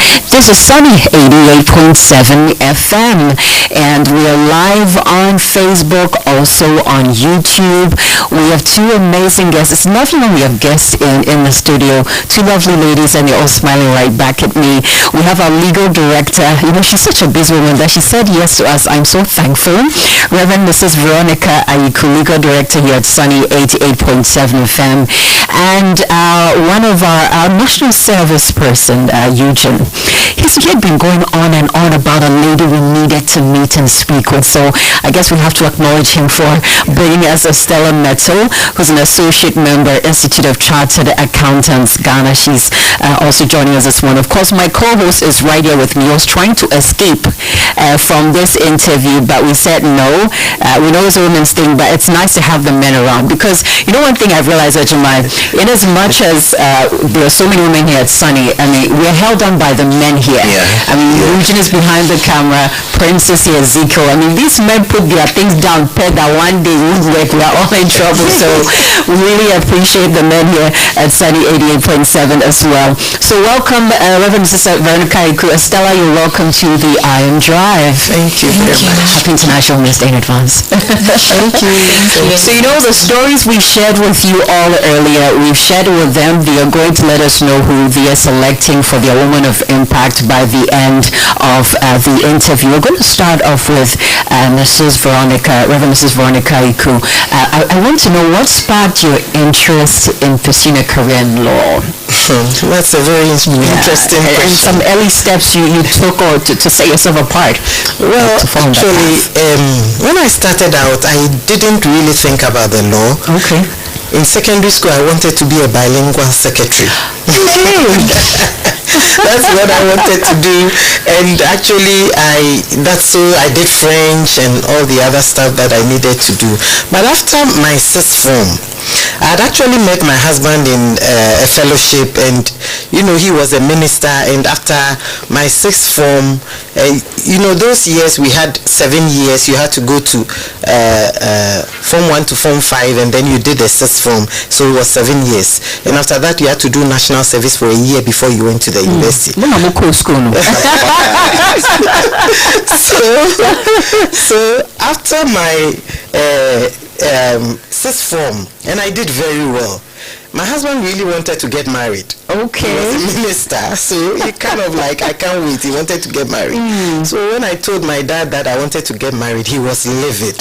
This is Sunny 88.7 FM, and we are live on Facebook, also on YouTube. We have two amazing guests. It's lovely when we have guests in the studio. Two lovely ladies, and they're all smiling right back at me. We have our legal director. You know, she's such a busy woman that she said yes to us. I'm so thankful. Reverend Mrs. Veronica Ayiku, legal director here at Sunny 88.7 FM, and one of our national service person, Eugene. He had been going on and on about a lady we needed to meet and speak with, so I guess we have to acknowledge him for bringing us Estella Metal, who's an associate member, Institute of Chartered Accountants, Ghana. She's also joining us this morning. Of course, my co-host is right here with me. I was trying to escape from this interview, but we said no. We know it's a women's thing, but it's nice to have the men around, because you know one thing I've realized, Ajimai, in as much as there are so many women here at Sunny, I mean, we're held on by the men here. I mean, Eugene is behind the camera, Princess here, Ezekiel. I mean, these men put their things down, pet that one day would work. We are all in trouble. So we really appreciate the men here at Sunny 88.7 as well. So welcome, Reverend Sister Veronica Ayiku. Estella, you're welcome to the iMDRIVE. Thank you very much. Happy International Women's Day in advance. Thank you. So you know the stories we shared with you all earlier, we've shared with them. They are going to let us know who they are selecting for their Woman of Impact by the end of the interview. We're going to start off with Mrs. Veronica, Reverend Mrs. Veronica Ayiku. I want to know what sparked your interest in pursuing a career in law. That's a very interesting question. And some early steps you took or to set yourself apart. Well, actually, when I started out, I didn't really think about the law. Okay. In secondary school, I wanted to be a bilingual secretary. That's what I wanted to do, and actually I did French and all the other stuff that I needed to do. But after my sixth form, I had actually met my husband in a fellowship, and you know, he was a minister. And after my sixth form, you know, those years we had 7 years. You had to go to form 1 to form 5, and then you did the sixth form, so it was 7 years. And after that, you had to do national service for a year before you went to the university. So after my sixth form, and I did very well. My husband really wanted to get married. Okay. He was a minister, so he kind of like, I can't wait. He wanted to get married. So when I told my dad that I wanted to get married, he was livid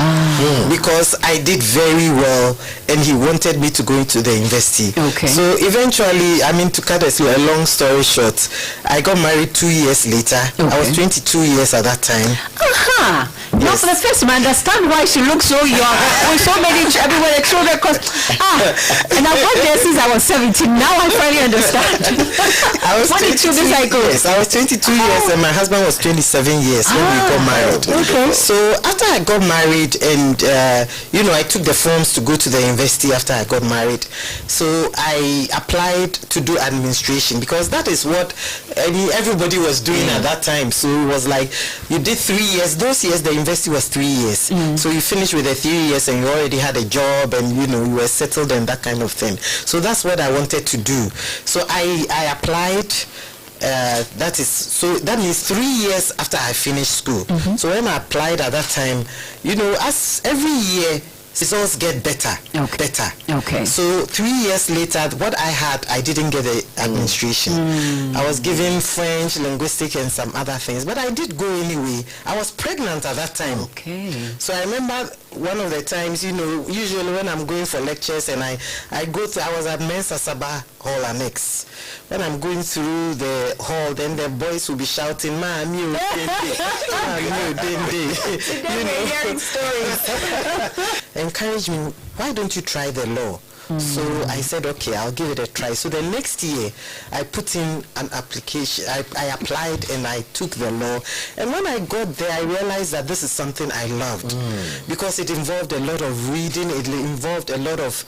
because I did very well, and he wanted me to go into the university. Okay. So eventually, I mean, to cut a long story short, I got married 2 years later. Okay. I was 22 years at that time. Yes. Now for the first time, I understand why she looks so young with so many everywhere the children. And I got there since I was 17. Now I finally understand. I was 22 years. I was 22 years, and my husband was 27 years when we got married. Okay. So after I got married, and you know, I took the forms to go to the university after I got married. So I applied to do administration, because that is what everybody was doing at that time. So it was like, you did 3 years. Those years the university was 3 years. So you finished with the 3 years, and you already had a job, and you know, you were settled and that kind of thing. So that's what I wanted to do. So I applied. That means 3 years after I finished school. So when I applied at that time, you know, as every year results get better. Okay. So 3 years later, what I had, I didn't get the administration. I was given French, linguistic, and some other things, but I did go anyway. I was pregnant at that time. Okay. So I remember one of the times, you know, usually when I'm going for lectures, and I was at Mensa Sabah Hall Annex. When I'm going through the hall, then the boys will be shouting, "Man, you hearing stories." Encourage me, why don't you try the law? So I said, okay, I'll give it a try. So the next year, I put in an application. I applied, and I took the law. And when I got there, I realized that this is something I loved, because it involved a lot of reading. It involved a lot of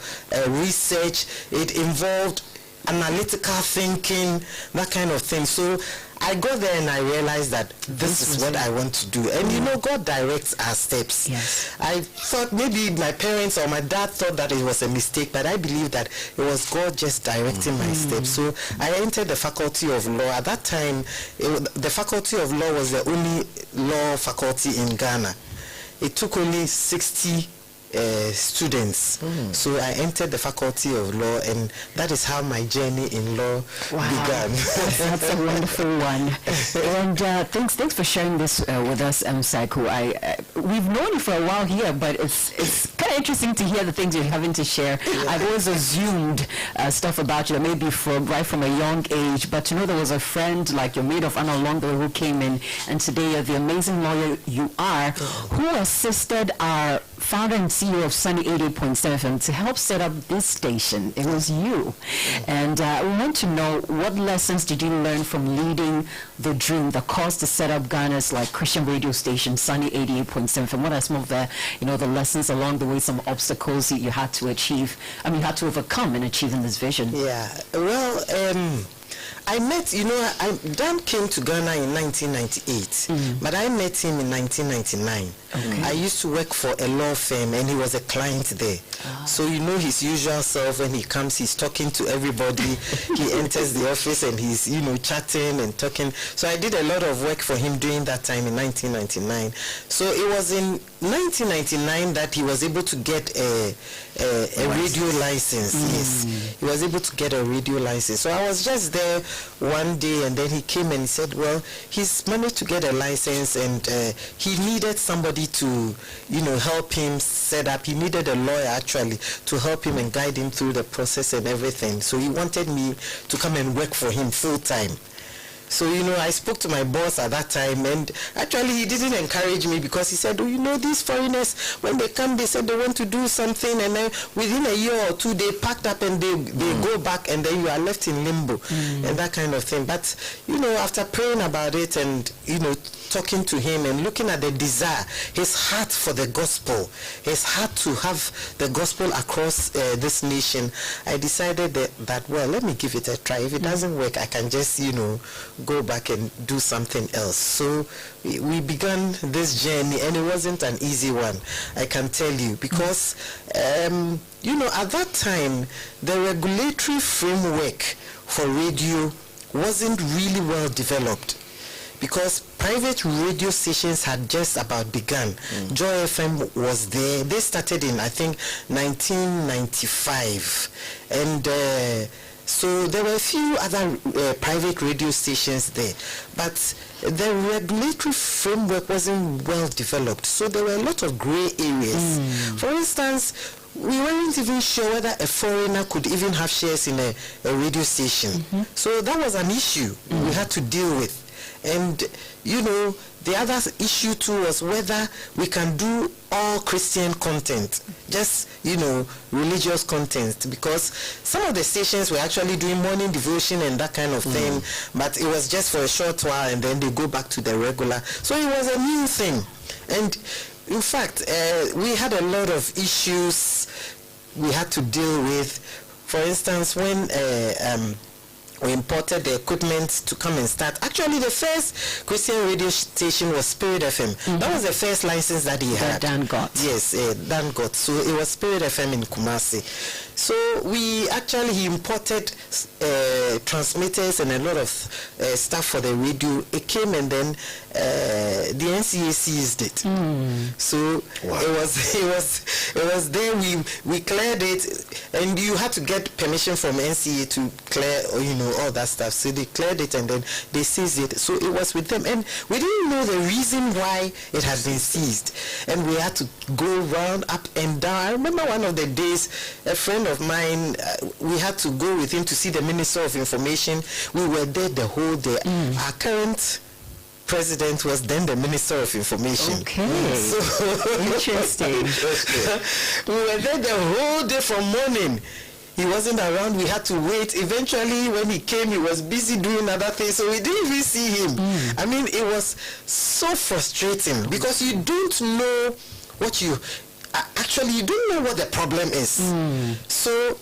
research. It involved analytical thinking, that kind of thing. So I got there and I realized that this is what I want to do. And God directs our steps. Yes. I thought maybe my parents or my dad thought that it was a mistake, but I believe that it was God just directing my steps. So I entered the faculty of law. At that time, the faculty of law was the only law faculty in Ghana. It took only 60 students. So I entered the faculty of law, and that is how my journey in law began. That's a wonderful one. And thanks for sharing this with us, Saiku. We've known you for a while here, but it's kind of interesting to hear the things you're having to share. I've always assumed stuff about you, maybe right from a young age, but to know there was a friend like your maid of honor along the way who came in, and today you're the amazing lawyer you are, who assisted our founder and CEO of Sunny 88.7 FM to help set up this station. It was you. And we want to know, what lessons did you learn from leading the dream, the cause to set up Ghana's Christian radio station, Sunny 88.7 FM? What are some of the, the lessons along the way, some obstacles you had to achieve, you had to overcome in achieving this vision? Yeah. Well, I met, Dan came to Ghana in 1998, but I met him in 1999. I used to work for a law firm, and he was a client there. So his usual self, when he comes, he's talking to everybody. He enters the office and he's, chatting and talking. So I did a lot of work for him during that time in 1999. So it was in 1999 that he was able to get a radio license. Yes, he was able to get a radio license. So I was just there one day, and then he came and he said, well, he's managed to get a license, and he needed somebody to help him set up. He needed a lawyer actually to help him and guide him through the process and everything. So he wanted me to come and work for him full time. So, I spoke to my boss at that time, and actually he didn't encourage me, because he said, these foreigners, when they come, they said they want to do something, and then within a year or two, they packed up and they go back, and then you are left in limbo and that kind of thing. But, after praying about it and, talking to him and looking at the desire, his heart for the gospel, his heart to have the gospel across this nation, I decided that, well, let me give it a try. If it doesn't work, I can just, go back and do something else. So we began this journey, and it wasn't an easy one, I can tell you, because at that time the regulatory framework for radio wasn't really well developed, because private radio stations had just about begun. Joy FM was there. They started in, I think, 1995, and so there were a few other private radio stations there, but the regulatory framework wasn't well developed. So there were a lot of gray areas. For instance, we weren't even sure whether a foreigner could even have shares in a radio station. So that was an issue we had to deal with. And, the other issue too was whether we can do all Christian content, just, religious content, because some of the stations were actually doing morning devotion and that kind of thing, but it was just for a short while, and then they go back to the regular. So it was a new thing. And in fact, we had a lot of issues we had to deal with. For instance, when we imported the equipment to come and start. Actually, the first Christian radio station was Spirit FM. That was the first license that he had. Dan got. Yes, Dan got. So it was Spirit FM in Kumasi. So he imported transmitters and a lot of stuff for the radio. It came, and then the NCA seized it. So it was there. We cleared it, and you had to get permission from NCA to clear, all that stuff. So they cleared it, and then they seized it. So it was with them, and we didn't know the reason why it had been seized, and we had to go round, up and down. I remember one of the days, a friend of mine, we had to go with him to see the Minister of Information. We were there the whole day. Our current president was then the Minister of Information. Okay. So interesting. We were there the whole day from morning. He wasn't around. We had to wait. Eventually, when he came, he was busy doing other things, so we didn't even see him. I mean, it was so frustrating, because you don't know what you don't know what the problem is. So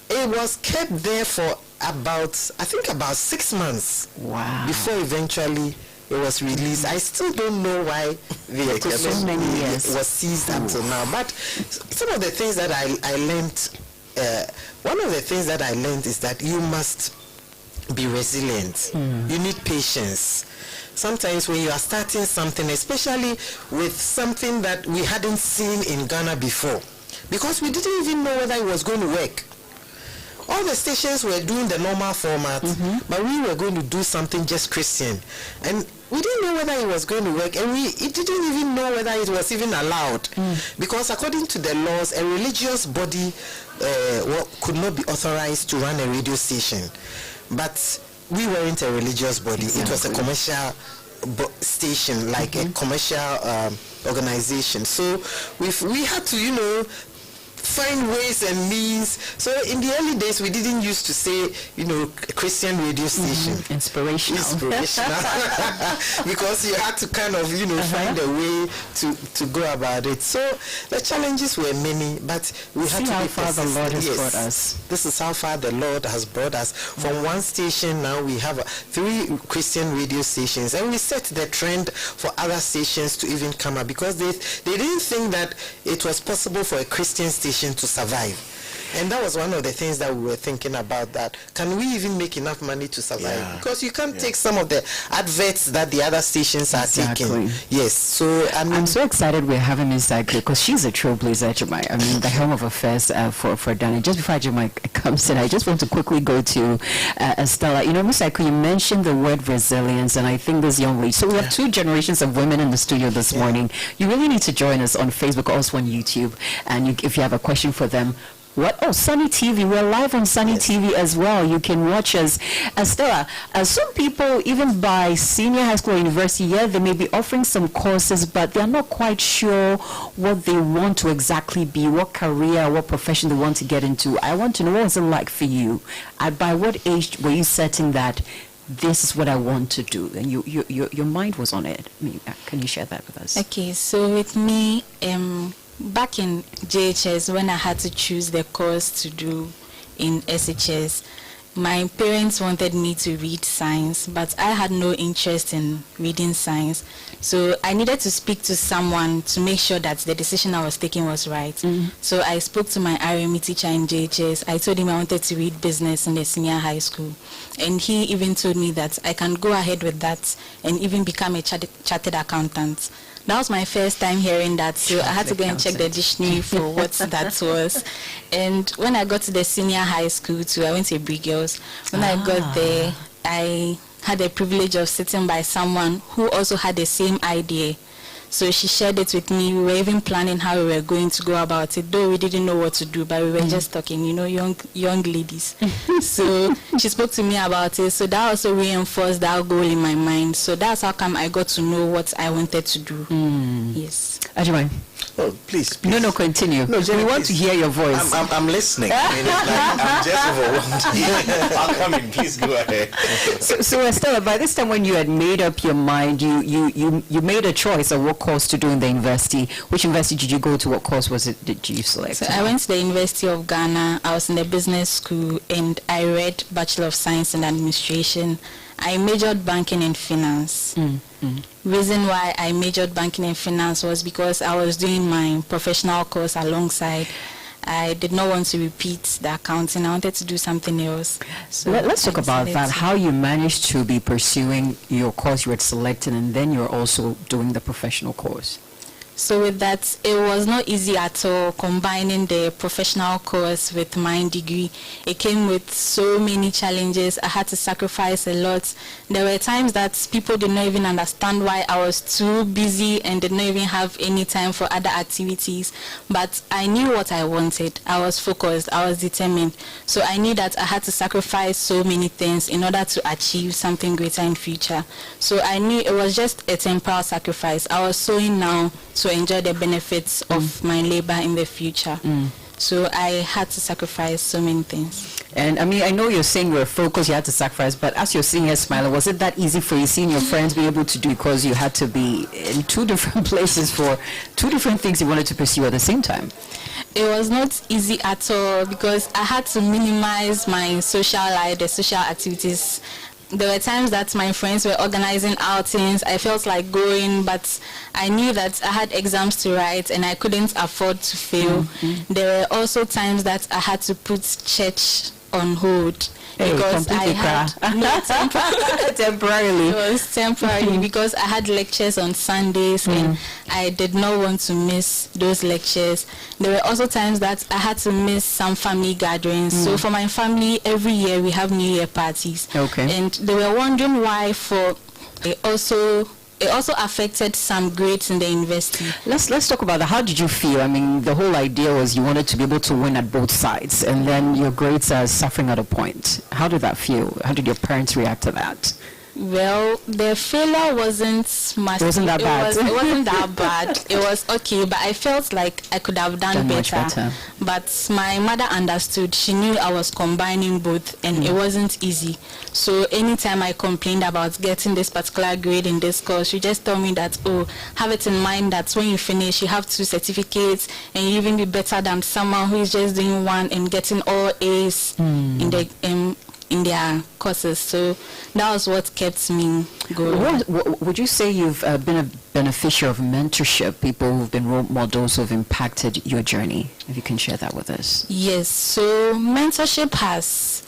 it was kept there for about 6 months. Wow. Before eventually it was released. I still don't know why the so many years was seized until now. But some of the things that I learned, one of the things that I learned is that you must be resilient. You need patience. Sometimes when you are starting something, especially with something that we hadn't seen in Ghana before, because we didn't even know whether it was going to work. All the stations were doing the normal format, but we were going to do something just Christian, and we didn't know whether it was going to work, and we didn't even know whether it was even allowed, because according to the laws, a religious body could not be authorized to run a radio station. But we weren't a religious body. Exactly. It was a commercial station, like a commercial organization. So we had to, find ways and means. So in the early days, we didn't used to say, Christian radio station. Inspirational. Because you had to kind of, find a way to go about it. So the challenges were many, but we had to how be far the Lord has brought us. This is how far the Lord has brought us. From one station, now we have 3 Christian radio stations, and we set the trend for other stations to even come up, because they didn't think that it was possible for a Christian station to survive. And that was one of the things that we were thinking about, that can we even make enough money to survive? Yeah. Because you can't take some of the adverts that the other stations are taking. Yes. So I'm so excited we're having Miss Agri, because she's a trailblazer, Jemai. I mean, the helm of affairs for Dana. Just before Jemai comes in, I just want to quickly go to Stella. Miss Agri, you mentioned the word resilience, and I think this young lady. So we have 2 generations of women in the studio this morning. You really need to join us on Facebook, also on YouTube, and if you have a question for them. Sunny TV. We're live on Sunny TV as well. You can watch us. Stella, some people, even by senior high school or university, they may be offering some courses, but they're not quite sure what they want to exactly be, what career, what profession they want to get into. I want to know, what was it like for you? By what age were you setting that this is what I want to do, and your mind was on it? Can you share that with us? Okay, so with me, back in JHS, when I had to choose the course to do in SHS, my parents wanted me to read science, but I had no interest in reading science. So I needed to speak to someone to make sure that the decision I was taking was right. So I spoke to my RME teacher in JHS. I told him I wanted to read business in the senior high school. And he even told me that I can go ahead with that and even become a chartered accountant. That was my first time hearing that, so I had to go and check the dictionary for what that was. And when I got to the senior high school too, I went to Brig Girls. When I got there, I had the privilege of sitting by someone who also had the same idea. So she shared it with me. We were even planning how we were going to go about it, though we didn't know what to do, but we were just talking, young ladies. So she spoke to me about it. So that also reinforced that goal in my mind. So that's how come I got to know what I wanted to do. Yes. Ajimai. Oh, please. No, continue. No, Jenny, we want to hear your voice. I'm listening. I'm just overwhelmed. I'll come in. Please go ahead. So Estella, by this time when you had made up your mind, you made a choice of what course to do in the university. Which university did you go to? What course did you select? So I went to the University of Ghana. I was in the business school, and I read Bachelor of Science in Administration. I majored banking and finance. Reason why I majored banking and finance was because I was doing my professional course alongside. I did not want to repeat the accounting. I wanted to do something else. So let's talk about that. How you managed to be pursuing your course you had selected, and then you're also doing the professional course. So with that, it was not easy at all combining the professional course with my degree. It came with so many challenges. I had to sacrifice a lot. There were times that people did not even understand why I was too busy and did not even have any time for other activities. But I knew what I wanted. I was focused. I was determined. So I knew that I had to sacrifice so many things in order to achieve something greater in future. So I knew it was just a temporal sacrifice. I was sowing now to enjoy the benefits of my labor in the future. So I had to sacrifice so many things. And I know you're saying you're focused, you had to sacrifice, but as you're seeing her smiling, was it that easy for you seeing your friends be able to do, because you had to be in 2 different places for 2 different things you wanted to pursue at the same time? It was not easy at all because I had to minimize my social life, the social activities. There were times that my friends were organizing outings. I felt like going, but I knew that I had exams to write and I couldn't afford to fail. There were also times that I had to put church on hold. Because I had temporarily. It was temporary because I had lectures on Sundays and I did not want to miss those lectures. There were also times that I had to miss some family gatherings. So for my family, every year we have New Year parties. Okay. And they were wondering why it also affected some grades in the university. Let's talk about that. How did you feel? I mean, the whole idea was you wanted to be able to win at both sides, and then your grades are suffering at a point. How did that feel? How did your parents react to that? Well, the failure wasn't much. It wasn't that bad. It wasn't that bad. It was okay, but I felt like I could have done much better. But my mother understood. She knew I was combining both, and it wasn't easy. So anytime I complained about getting this particular grade in this course, she just told me that, oh, have it in mind that when you finish, you have 2 certificates, and you even be better than someone who is just doing one and getting all A's in their courses. So that was what kept me going. Would you say you've been a beneficiary of mentorship, people who've been role models who've impacted your journey? If you can share that with us. Yes, so mentorship has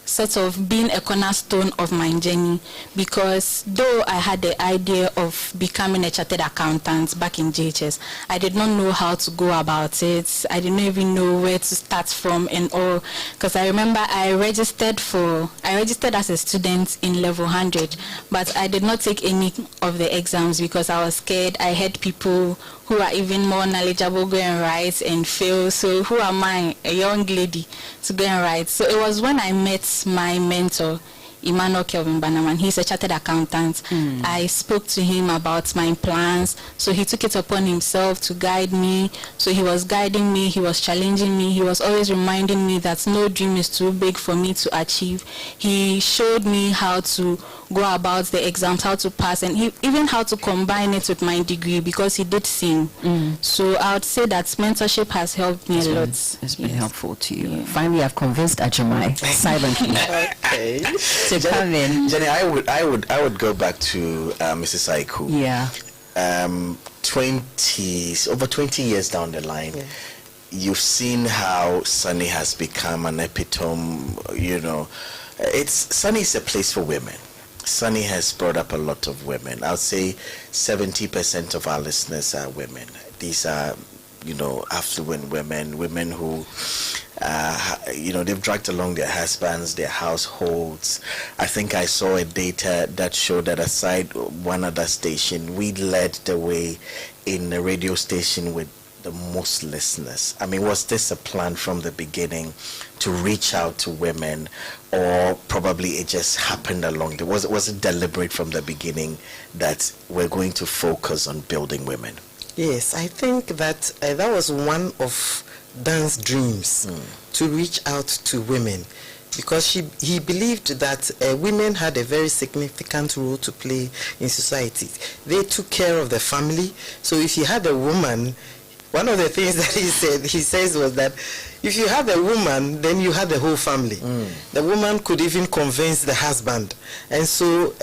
sort of been a cornerstone of my journey, because though I had the idea of becoming a chartered accountant back in JHS, I did not know how to go about it. I didn't even know where to start from and all, because I remember I registered as a student in level 100, but I did not take any of the exams because I was scared. I had people who are even more knowledgeable go and write and fail. So who am I, a young lady, to go and write? So it was when I met my mentor, Emmanuel Kelvin Banaman. He's a chartered accountant. I spoke to him about my plans, so he took it upon himself to guide me. So he was guiding me, he was challenging me, he was always reminding me that no dream is too big for me to achieve. He showed me how to go about the exams, how to pass, and even how to combine it with my degree, because he did sing. So I would say that mentorship has helped me a lot. It's been helpful to you. Yeah. Finally, I've convinced Ajamai silently. Okay. To come in. Jenny, I would go back to Mrs. Aiku. Yeah. Over 20 years down the line, you've seen how Sunny has become an epitome. Sunny is a place for women. Sunny has brought up a lot of women. I would say 70% of our listeners are women. These are, affluent women who, they've dragged along their husbands, their households. I think I saw a data that showed that aside one other station, we led the way in a radio station with the most listeners. I mean, was this a plan from the beginning to reach out to women, or probably it just happened along the way? Was it deliberate from the beginning that we're going to focus on building women? Yes, I think that that was one of Dan's dreams, to reach out to women, because he believed that women had a very significant role to play in society. They took care of the family. So if you had a woman, one of the things that he says was that if you have a woman, then you have the whole family. The woman could even convince the husband. And so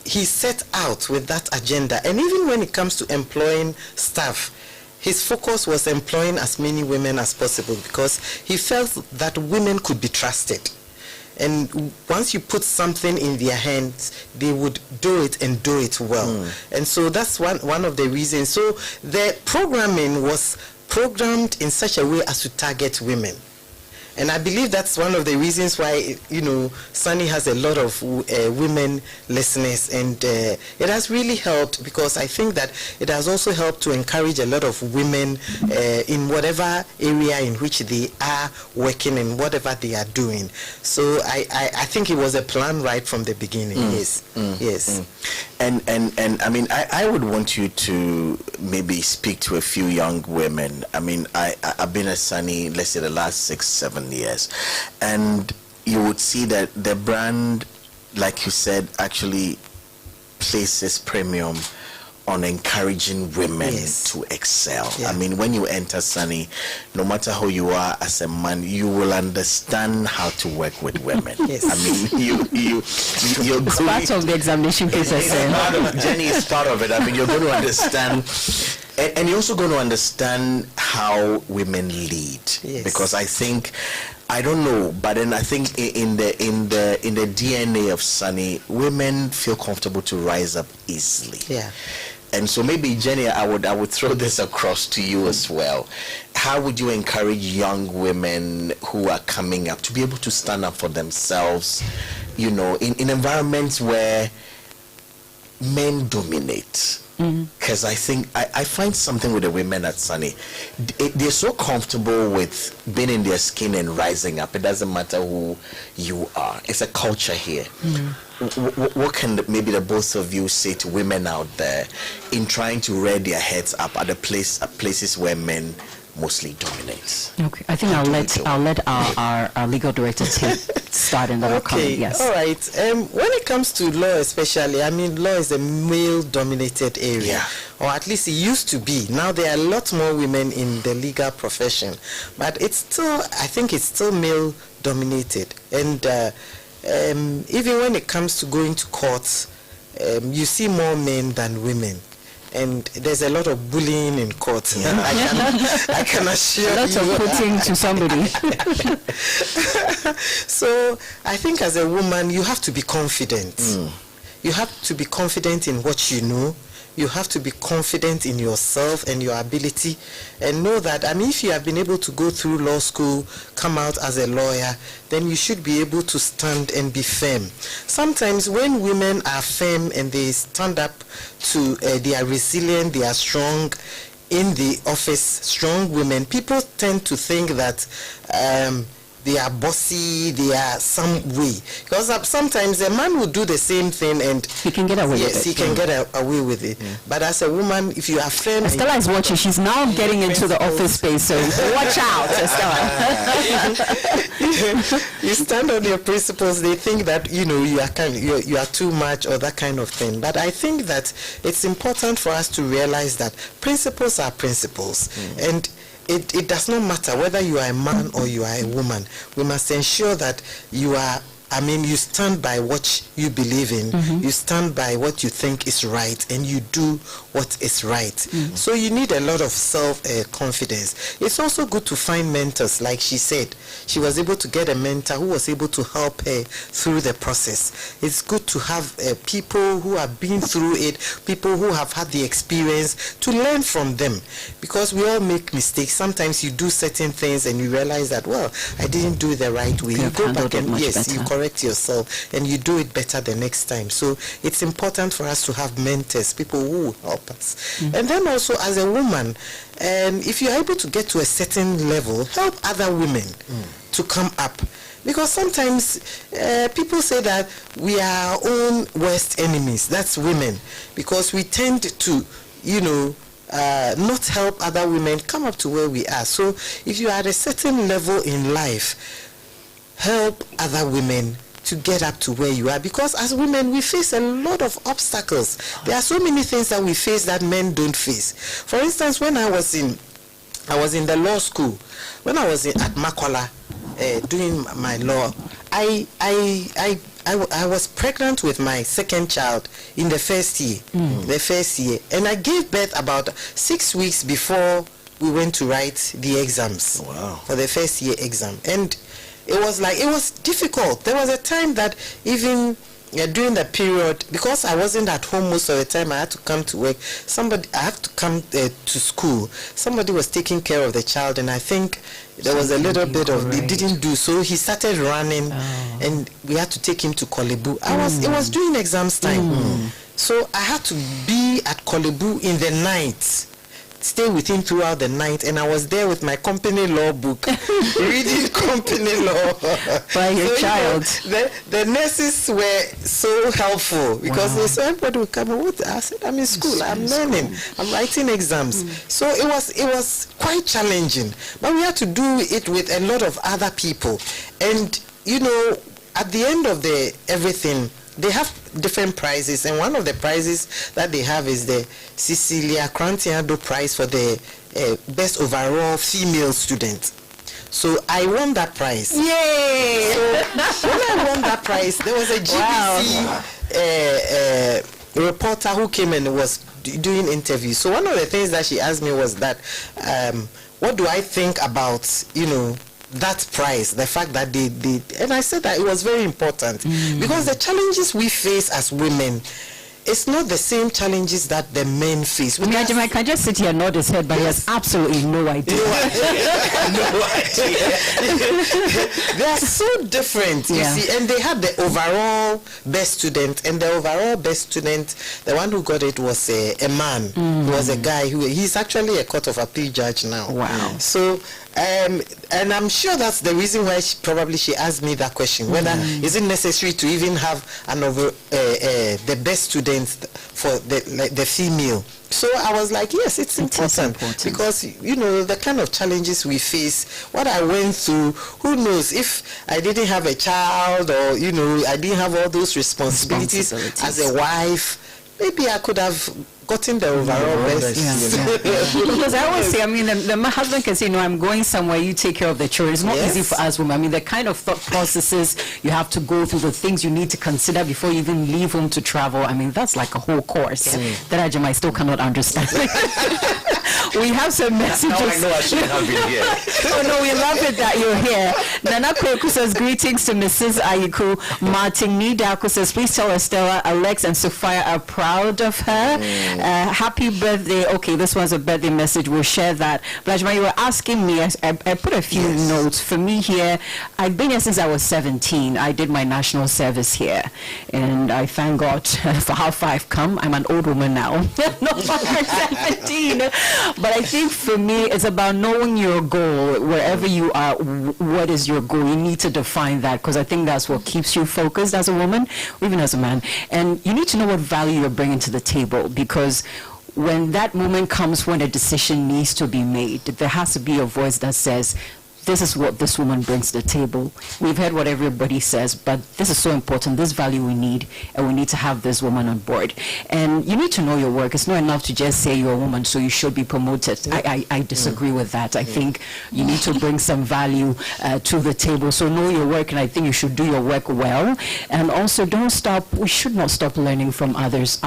he set out with that agenda. And even when it comes to employing staff, his focus was employing as many women as possible, because he felt that women could be trusted. And once you put something in their hands, they would do it and do it well. And so that's one of the reasons. So the programming was programmed in such a way as to target women. And I believe that's one of the reasons why, Sunny has a lot of women listeners, and it has really helped, because I think that it has also helped to encourage a lot of women in whatever area in which they are working and whatever they are doing. So I think it was a plan right from the beginning. Yes. And I mean, I would want you to maybe speak to a few young women. I mean, I've been at Sunny, let's say, the last 6-7 years, and you would see that the brand, like you said, actually places premium on encouraging women Yes. to excel. Yeah. I mean, when you enter Sunny, no matter who you are as a man, you will understand how to work with women. Yes. I mean, you're It's part of the examination process. Jenny is part of it. I mean, you're going to understand, and you're also going to understand how women lead. Yes. Because I think, I don't know, but then I think in the DNA of Sunny, women feel comfortable to rise up easily. Yeah. And so maybe Jenny, I would throw this across to you as well. How would you encourage young women who are coming up to be able to stand up for themselves, you know, in environments where men dominate? Because I think I find something with the women at Sunny. They're so comfortable with being in their skin and rising up. It doesn't matter who you are. It's a culture here. What can maybe the both of you say to women out there in trying to rear their heads up at the places where men mostly dominate? Okay, I think I'll let our legal director start and then I'll come in. Yes. All right. When it comes to law, especially, I mean, law is a male-dominated area, Yeah. or at least it used to be. Now there are a lot more women in the legal profession, but it's still, I think, it's still male-dominated. And even when it comes to going to courts, you see more men than women. And there's a lot of bullying in court. Yeah. I can assure Lots you. of putting to somebody. So I think as a woman, you have to be confident. You have to be confident in what you know. You have to be confident in yourself and your ability, and know that, I mean, if you have been able to go through law school, come out as a lawyer, then you should be able to stand and be firm. Sometimes when women are firm and they stand up to, they are resilient, they are strong in the office, strong women, people tend to think that they are bossy, they are some way. Because sometimes a man will do the same thing and He can get away with it. yes, he can get away with it. But as a woman, if you are firm, and Stella is watching. She's now getting into the office space, so watch out, Stella. you stand on your principles, they think that you know you are too much or that kind of thing. But I think that it's important for us to realize that principles are principles, and it does not matter whether you are a man or you are a woman. We must ensure that you are, I mean, you stand by what you believe in, you stand by what you think is right, and you do what is right. So you need a lot of self-confidence. It's also good to find mentors. Like she said, she was able to get a mentor who was able to help her through the process. It's good to have people who have been through it, people who have had the experience, to learn from them, because we all make mistakes. Sometimes you do certain things and you realize that, well, I didn't do it the right way. You go back and yes, you correct yourself and you do it better the next time. So it's important for us to have mentors, people who will help us. And then also as a woman, if you're able to get to a certain level, help other women to come up. Because sometimes people say that we are our own worst enemies. That's women. Because we tend to, you know, not help other women come up to where we are. So if you are at a certain level in life, help other women to get up to where you are, because as women we face a lot of obstacles. There are so many things that we face that men don't face. For instance, when I was in the law school, when I was at Makola doing my law, I was pregnant with my second child in the first year, and I gave birth about 6 weeks before we went to write the exams. Wow. For the first year exam. And it was difficult. There was a time that even during the period, because I wasn't at home most of the time, I had to come to work. I have to come to school. Somebody was taking care of the child, and I think there was a little bit of, they didn't do so. He started running, and we had to take him to Kolebu. It was during exams time. So I had to be at Kolebu in the night, stay with him throughout the night, and I was there with my company law book, reading company law. By your child. The nurses were so helpful, because they said, everybody would come. I said, I'm in school, I'm learning, I'm writing exams. So it was quite challenging, but we had to do it with a lot of other people. And you know, at the end of everything, they have different prizes, and one of the prizes that they have is the Cecilia Crantiado Prize for the best overall female student. So I won that prize. Yay! So when I won that prize, there was a GBC reporter who came and was doing interviews. So one of the things that she asked me was that, what do I think about, that prize, the fact that they did, and I said that it was very important because the challenges we face as women, it's not the same challenges that the men face. I can just sit here and nod his head, but he has absolutely no idea. No idea. They are so different, you see, and they had the overall best student, and the overall best student, the one who got it was a man. He was a guy he's actually a court of appeal judge now. Wow. So and I'm sure that's the reason why she asked me that question, whether is it necessary to even have the best student for the female. So I was like, yes, it's important because the kind of challenges we face, what I went through, who knows, if I didn't have a child, or I didn't have all those responsibilities as a wife, maybe I could have gotten the overall best. Because I always say, my husband can say, I'm going somewhere, you take care of the children. It's not easy for us women. The kind of thought processes you have to go through, the things you need to consider before you even leave home to travel, that's like a whole course that I still cannot understand. We have some messages. Now I know I shouldn't have been here. Oh no, we love it that you're here. Nana Koku says, greetings to Mrs. Ayiku. Martin Nidako says, please tell Estella, Alex, and Sophia are proud of her. Happy birthday. Okay, this was a birthday message. We'll share that. Blajma, you were asking me, I put a few notes. For me here, I've been here since I was 17. I did my national service here. And I thank God for how far I've come. I'm an old woman now. No longer 17. But I think for me, it's about knowing your goal. Wherever you are, what is your goal? You need to define that, because I think that's what keeps you focused as a woman, or even as a man. And you need to know what value you're bringing to the table, because when that moment comes when a decision needs to be made, there has to be a voice that says, this is what this woman brings to the table. We've heard what everybody says, but this is so important. This value we need, and we need to have this woman on board. And you need to know your work. It's not enough to just say you're a woman, so you should be promoted. I disagree with that. I think you need to bring some value to the table. So know your work, and I think you should do your work well. And also, we should not stop learning from others.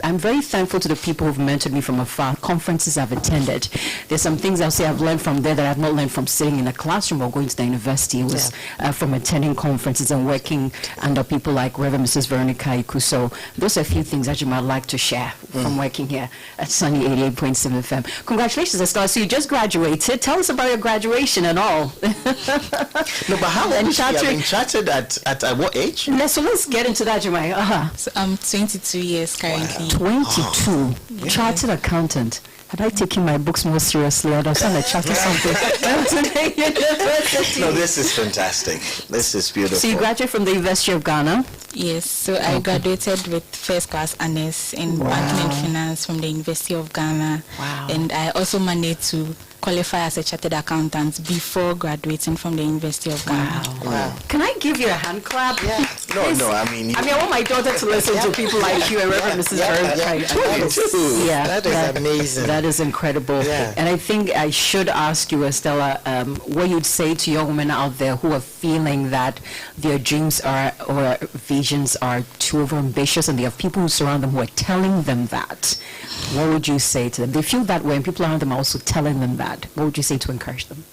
I'm very thankful to the people who've mentored me from afar, conferences I've attended. There's some things I'll say I've learned from there that I've not learned from sitting in a classroom or going to the university. It was from attending conferences and working under people like Reverend Mrs. Veronica Iku. So those are a few things that you might like to share from working here at Sunny 88.7 FM. Congratulations, Estelle. So you just graduated. Tell us about your graduation and all. No, but how old is she? Been chartered at what age? So let's get into that, Jemai. So I'm 22 years currently. 22, chartered accountant. Had I taken my books more seriously, I'd have done a chartered something. No, this is fantastic. This is beautiful. So you graduated from the University of Ghana? Yes, so I graduated with first class honors in banking and finance from the University of Ghana. Wow. And I also managed to qualify as a chartered accountant before graduating from the University of Ghana. Wow. Can I give you a hand clap? Yeah. No, I mean... I want my daughter to listen to people like you and Reverend Mrs. That is amazing. That is incredible. Yeah. And I think I should ask you, Estella, what you'd say to young women out there who are feeling that their dreams or visions are too overambitious, and they have people who surround them who are telling them that. What would you say to them? They feel that way, and people around them are also telling them that. What would you say to encourage them?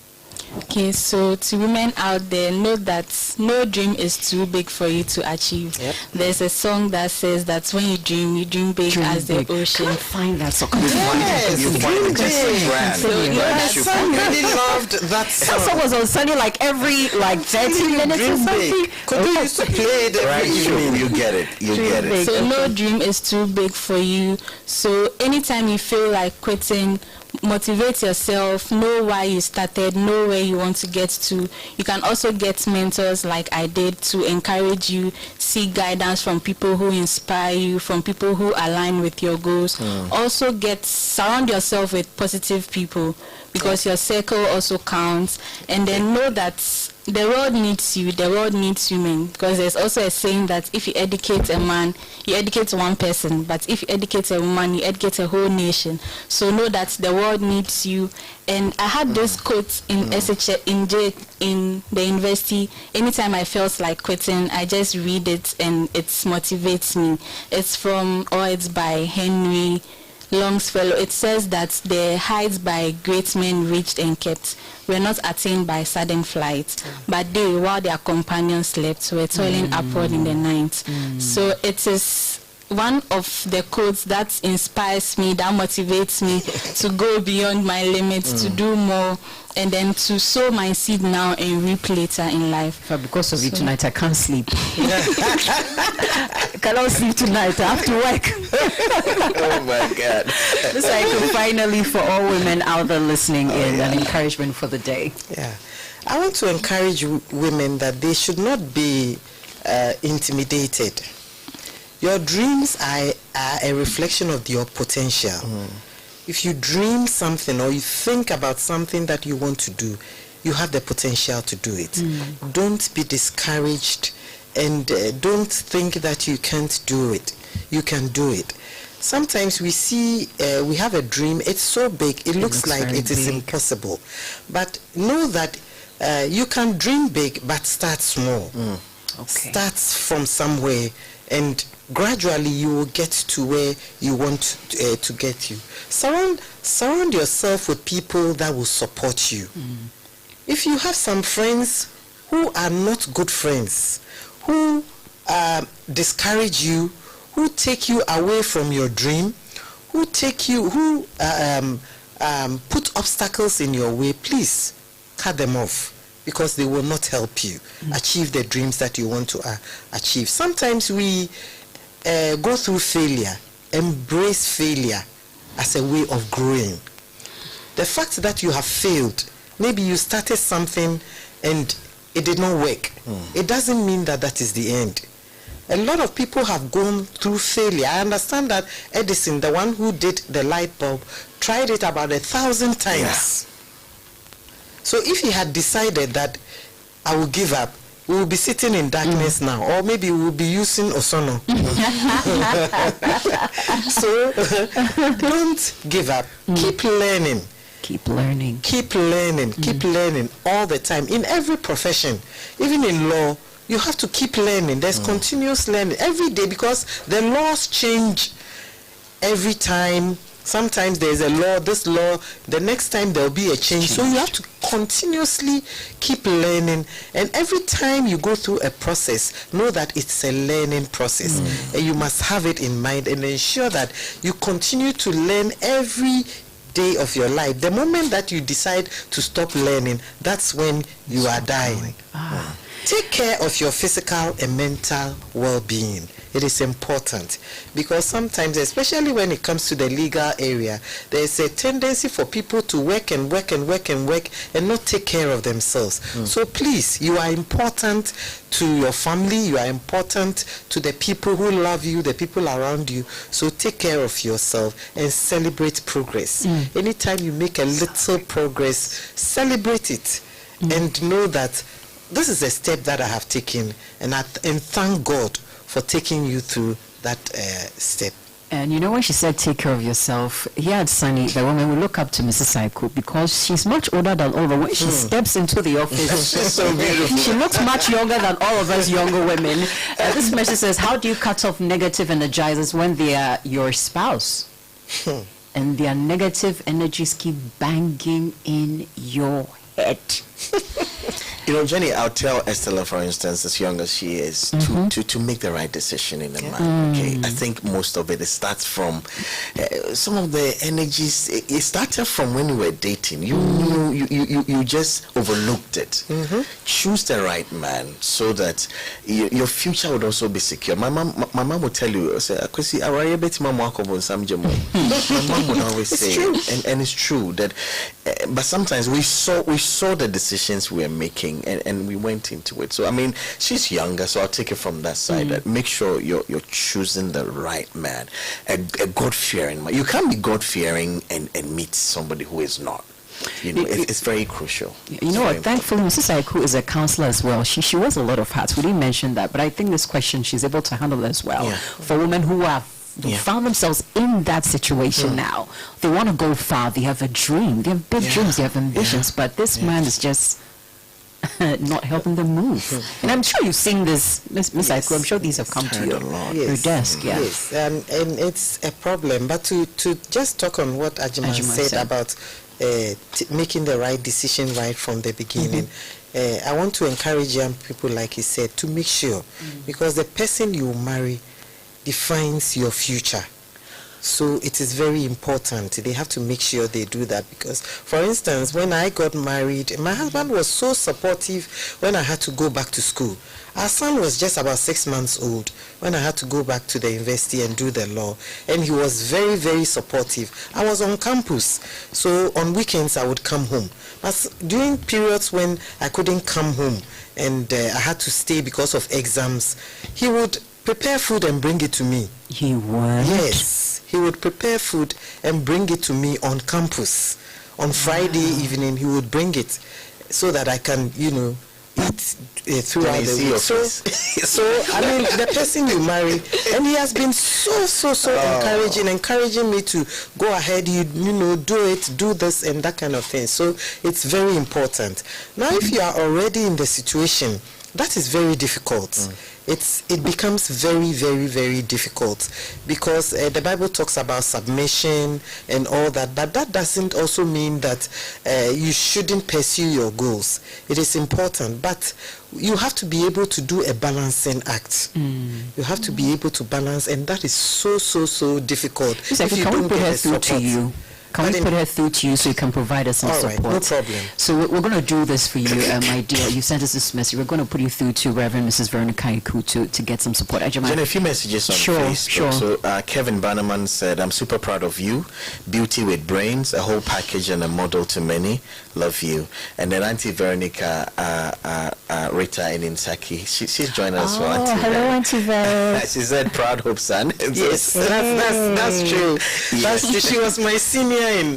Okay, so to women out there, know that no dream is too big for you to achieve. Yep. There's a song that says that when you dream big as the ocean. Can I find that song? You find it just so grand. My son really loved that song. That song was on Sunday every 30 minutes or something. Could you used to play it every evening? You get it. So no dream is too big for you. So anytime you feel like quitting, motivate yourself, know why you started, know where you want to get to. You can also get mentors like I did to encourage you, seek guidance from people who inspire you, from people who align with your goals. Also surround yourself with positive people, because your circle also counts. And then know that the world needs you, the world needs women, because there's also a saying that if you educate a man, you educate one person, but if you educate a woman, you educate a whole nation. So know that the world needs you. And I had this quote in SH in the university. Anytime I felt like quitting, I just read it and it motivates me. It's by Henry Longfellow. It says that the heights by great men reached and kept were not attained by sudden flight, but they, while their companions slept, were toiling upward in the night. So it is one of the quotes that inspires me, that motivates me to go beyond my limits, to do more, and then to sow my seed now and reap later in life. But because of you tonight, I can't sleep. I cannot sleep tonight. I have to work. Oh my God. This I could finally, for all women out there listening an encouragement for the day. Yeah. I want to encourage women that they should not be intimidated. Your dreams are a reflection of your potential. If you dream something or you think about something that you want to do, you have the potential to do it. Don't be discouraged, and don't think that you can't do it. You can do it. Sometimes we see, we have a dream, it's so big, it looks like it is impossible. But know that you can dream big, but start small. Start from somewhere, and gradually you will get to where you want to get you. Surround yourself with people that will support you. If you have some friends who are not good friends, who discourage you, who take you away from your dream, who put obstacles in your way, please cut them off, because they will not help you achieve the dreams that you want to achieve. Sometimes we go through failure, embrace failure as a way of growing. The fact that you have failed, maybe you started something and it did not work, it doesn't mean that that is the end. A lot of people have gone through failure. I understand that Edison, the one who did the light bulb, tried it about 1,000 times. So if he had decided that I will give up, we will be sitting in darkness now, or maybe we will be using Osono. So don't give up. Keep learning. Keep learning. Keep learning. Keep learning all the time. In every profession, even in law, you have to keep learning. There's continuous learning every day, because the laws change every time. Sometimes there's a law, this law, the next time there'll be a change. So you have to continuously keep learning. And every time you go through a process, know that it's a learning process. And you must have it in mind and ensure that you continue to learn every day of your life. The moment that you decide to stop learning, that's when you are dying. Take care of your physical and mental well-being. It is important, because sometimes, especially when it comes to the legal area, there is a tendency for people to work and work and work and work and not take care of themselves. So please, you are important to your family, you are important to the people who love you, the people around you. So take care of yourself and celebrate progress. Anytime you make a little progress, celebrate it, and know that this is a step that I have taken, and thank God for taking you through that step. And you know, when she said take care of yourself, here at Sunny, the woman will look up to Mrs. Saiko, because she's much older than all of us. When she steps into the office, She's so beautiful. she looks much younger than all of us younger women. This message says, how do you cut off negative energizers when they are your spouse? And their negative energies keep banging in your head. You know, Jenny, I'll tell Estella, for instance, as young as she is, to make the right decision in the mind. Okay, I think most of it starts from some of the energies. It started from when we were dating. You just overlooked it. Choose the right man so that your future would also be secure. My mom would tell you, say, my mom would always say, and it's true that. But sometimes we saw the decisions we were making, and we went into it. So I mean, she's younger, so I'll take it from that side. That make sure you're choosing the right man, a God-fearing man. You can't be God-fearing and meet somebody who is not. It's very crucial. You know what? Thankfully, Mrs. Aiku is a counselor as well. She wears a lot of hats. We didn't mention that, but I think this question she's able to handle as well. Yeah. For women who have found themselves in that situation now, they want to go far. They have a dream. They have big dreams. They have ambitions. But this man is just not helping them move. And I'm sure you've seen this, Miss Aiku. I'm sure these have come to your desk. Yes, and it's a problem. But to just talk on what Ajima said about making the right decision right from the beginning, I want to encourage young people, like he said, to make sure, because the person you marry defines your future. So it is very important. They have to make sure they do that, because, for instance, when I got married, my husband was so supportive when I had to go back to school. Our son was just about 6 months old when I had to go back to the university and do the law, and he was very, very supportive. I was on campus, so on weekends I would come home. But during periods when I couldn't come home and I had to stay because of exams, he would prepare food and bring it to me. He would? Yes. He would prepare food and bring it to me on campus. On Friday evening, he would bring it so that I can, eat throughout the week. So, I mean, the person you marry, and he has been so encouraging me to go ahead, do this and that kind of thing. So it's very important. Now, if you are already in the situation, that is very difficult. It becomes very, very, very difficult, because the Bible talks about submission and all that, but that doesn't also mean that you shouldn't pursue your goals. It is important, but you have to be able to do a balancing act. You have to be able to balance, and that is so difficult. If you don't get the support. To you. Can we put her through to you so you can provide us some support? All right, no problem. So we're going to do this for you, my dear. You sent us this message. We're going to put you through to Reverend Mrs. Veronica Aiku to get some support. Jen, a few messages on Facebook. So Kevin Bannerman said, I'm super proud of you. Beauty with brains, a whole package and a model to many. Love you. And then Auntie Veronica Rita in Insaki, she's joined us for Auntie hello, Auntie Ver. She said, proud hope, son. Yes, that's true. That's true. She was my senior in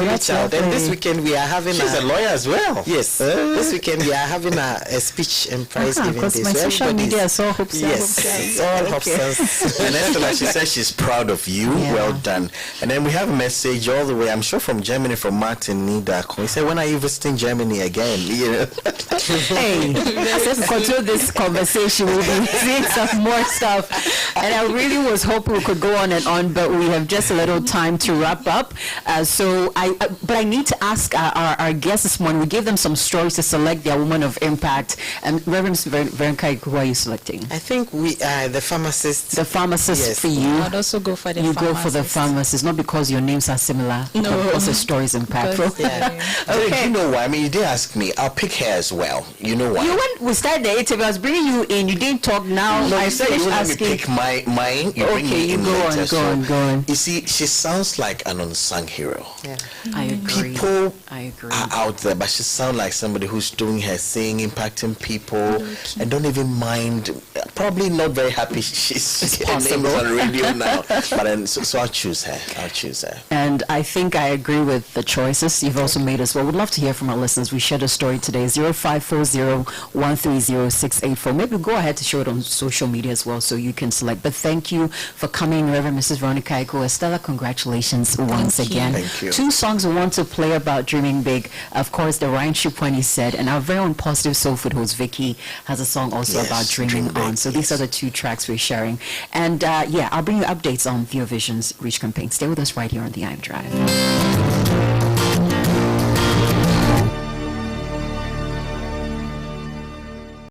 Richard. And this weekend we are having she's a lawyer as well. Yes. This weekend we are having a speech and prize giving day. Because my social media is all hopes. Yes, it's all hopes. And Estela, she says she's proud of you. Well done. And then we have a message all the way, I'm sure from Germany, from Martin Nidako. He said, when are you visiting Germany again? Hey, let's continue this conversation. We'll be seeing some more stuff. And I really was hoping we could go on and on, but we have just a little time to wrap up. But I need to ask our guests this morning. We gave them some stories to select their woman of impact. And Reverend Veronica, who are you selecting? I think we are the pharmacist. The pharmacist for you. I'd also go for the pharmacist. You pharmacist. go for the pharmacist, not because your names are similar, no, but because the story is impactful. Okay. You know why? I mean, you did ask me. I'll pick her as well. You know why? We started the interview. I was bringing you in. You didn't talk now. No, I said you let me pick mine. You go on. You see, she sounds like an unsung hero. Yeah. I agree. People are out there, but she sounds like somebody who's doing her thing, impacting people, and don't even mind. Probably not very happy she's getting names on radio now. But then, so I'll choose her. And I think I agree with the choices you've also made as well. We'd love to hear from our listeners. We shared a story today, 0540-130-684. Maybe go ahead to show it on social media as well so you can select. But thank you for coming, Reverend Mrs. Veronica Aiku. Estella, congratulations once again. Thank you. 2 songs we want to play about dreaming big. Of course, the Ryan Ship when he said, and our very own Positive Soul Food host Vicky has a song also about dreaming on. So these are the 2 tracks we're sharing. And I'll bring you updates on Theo Vision's Reach campaign. Stay with us right here on the iMDRIVE.